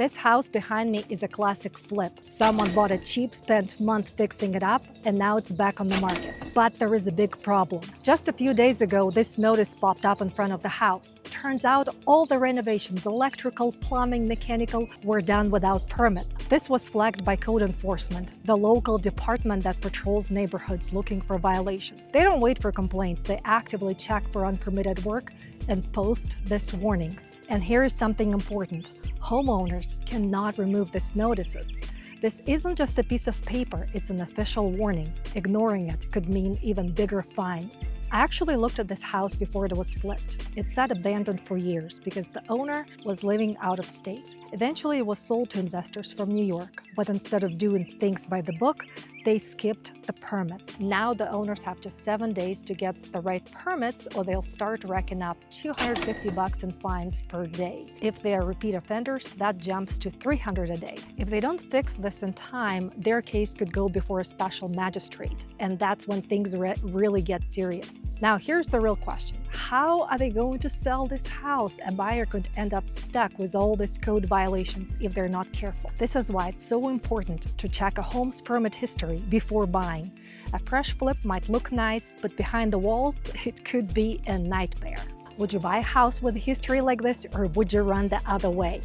This house behind me is a classic flip. Someone bought it cheap, spent a month fixing it up, and now it's back on the market. But there is a big problem. Just a few days ago, this notice popped up in front of the house. Turns out all the renovations, electrical, plumbing, mechanical, were done without permits. This was flagged by code enforcement, the local department that patrols neighborhoods looking for violations. They don't wait for complaints, they actively check for unpermitted work and post these warnings. And here is something important. Homeowners cannot remove these notices. This isn't just a piece of paper, it's an official warning. Ignoring it could mean even bigger fines. I actually looked at this house before it was flipped. It sat abandoned for years because the owner was living out of state. Eventually, it was sold to investors from New York, but instead of doing things by the book, they skipped the permits. Now the owners have just 7 days to get the right permits or they'll start racking up $250 in fines per day. If they are repeat offenders, that jumps to $300 a day. If they don't fix this in time, their case could go before a special magistrate, and that's when things really get serious. Now, here's the real question. How are they going to sell this house? A buyer could end up stuck with all these code violations if they're not careful. This is why it's so important to check a home's permit history before buying. A fresh flip might look nice, but behind the walls, it could be a nightmare. Would you buy a house with a history like this, or would you run the other way?